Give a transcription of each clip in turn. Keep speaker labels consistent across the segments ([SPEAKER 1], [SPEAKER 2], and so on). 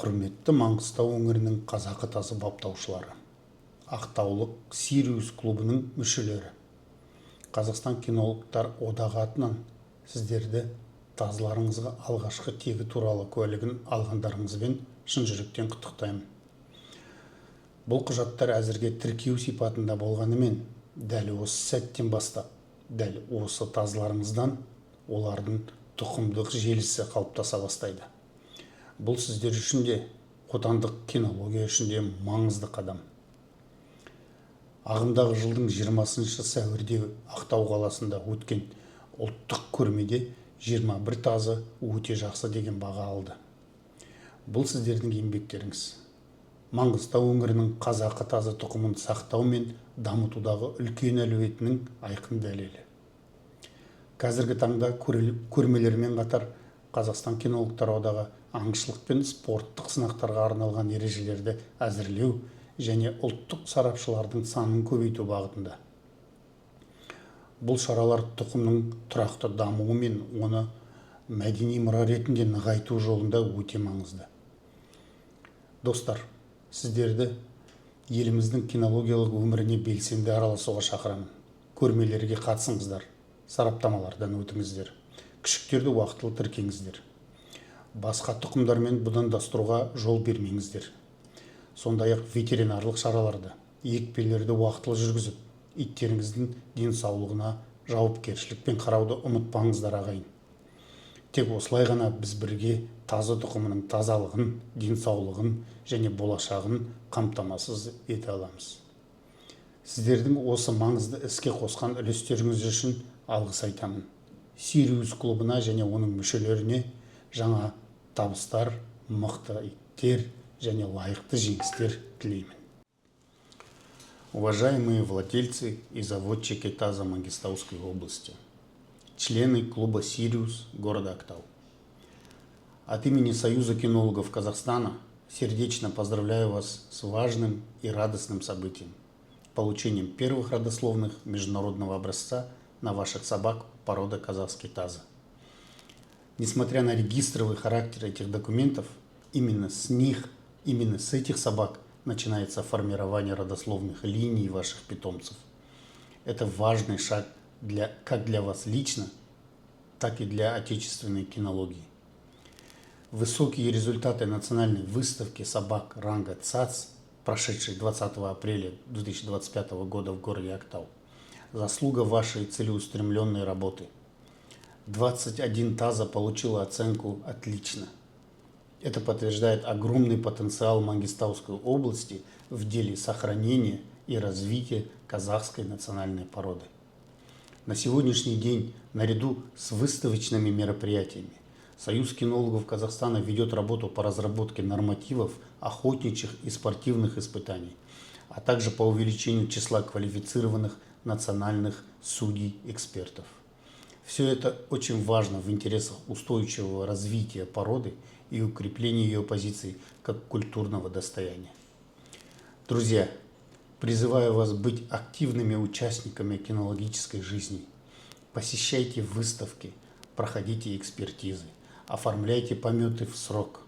[SPEAKER 1] Құрметті Маңғыстау өңірінің қазақы тазы баптаушылары, ақтаулық Сириус клубының мүшелері, Қазақстан кинологтар одағы атынан сіздерді тазыларыңызға алғашқы тегі туралы куәлігін алғандарыңызбен шын жүректен құттықтаймын. Бұл құжаттар әзірге тіркеу сипатында болғанымен, дәл осы сәттен бастап, дәл осы тазыларыңыздан олардың тұқымдық желісі қалыптаса бастайды. Бұл сіздер үшін де, отандық кинология үшін де маңызды қадам. Ағымдағы жылдың 20 сәуірде Ақтау қаласында өткен ұлттық көрмеде 21 тазы өте жақсы деген баға алды. Бұл сіздердің еңбектеріңіз. Маңғыстау өңірінің қазақы тазы тұқымын сақтау мен дамытудағы үлкен әлеуетінің айқын дәлелі. Қазіргі таңда көрмелермен қатар Қазақстан кинологтар одағы аңшылық пен спорттық сынақтарға арналған ережелерді әзірлеу және ұлттық сарапшылардың санын көбейту бағытында. Бұл шаралар тұқымның тұрақты дамуы мен оны мәдени мұра ретінде нығайту жолында өте маңызды. Достар, сіздерді еліміздің кинологиялық өміріне белсенді араласуға шақырамын. Көрмелерге қатысыңыздар, сараптамалардан өтіңіздер, күшіктерді уақытылы тіркеңіздер. Басқа тұқымдармен будандастыруға жол бермеңіздер. Сондай-ақ ветеринарлық шараларды, екпелерді уақытылы жүргізіп, иттеріңіздің денсаулығына жауапкершілікпен қарауды ұмытпаңыздар ағайын. Тек осылай ғана біз бірге тазы тұқымының тазалығын, денсаулығын және болашағын қамтамасыз ете аламыз. Сіздердің осы маңызды іске қосқан үлестеріңіз үшін алғыс айтамын. Сириус клубына және оның мүшелеріне жаңа табыстар, мықты иттер және лайықты жеңістер тілеймін. Уважаемые владельцы и заводчики таза Мангистауской области, члены клуба «Сириус» города Актау. От имени Союза кинологов Казахстана сердечно поздравляю вас с важным и радостным событием – получением первых родословных международного образца на ваших собак породы казахский таза. Несмотря на регистровый характер этих документов, именно с этих собак начинается формирование родословных линий ваших питомцев. Это важный шаг как для вас лично, так и для отечественной кинологии. Высокие результаты национальной выставки собак ранга ЦАЦ, прошедшей 20 апреля 2025 года в городе Актау, заслуга вашей целеустремленной работы. 21 таза получила оценку «Отлично». Это подтверждает огромный потенциал Мангистауской области в деле сохранения и развития казахской национальной породы. На сегодняшний день, наряду с выставочными мероприятиями, Союз кинологов Казахстана ведет работу по разработке нормативов охотничьих и спортивных испытаний, а также по увеличению числа квалифицированных национальных судей-экспертов. Все это очень важно в интересах устойчивого развития породы и укрепления ее позиций как культурного достояния. Друзья, призываю вас быть активными участниками кинологической жизни. Посещайте выставки, проходите экспертизы, оформляйте пометы в срок,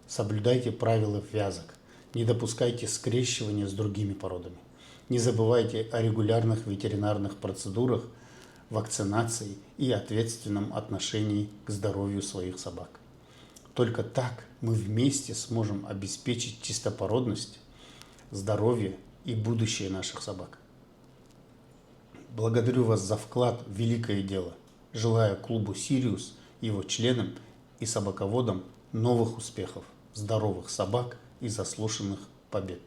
[SPEAKER 1] соблюдайте правила вязок, не допускайте скрещивания с другими породами. Не забывайте о регулярных ветеринарных процедурах, вакцинации и ответственном отношении к здоровью своих собак. Только так мы вместе сможем обеспечить чистопородность, здоровье и будущее наших собак. Благодарю вас за вклад в великое дело. Желаю клубу «Сириус», его членам и собаководам новых успехов, здоровых собак и заслуженных побед.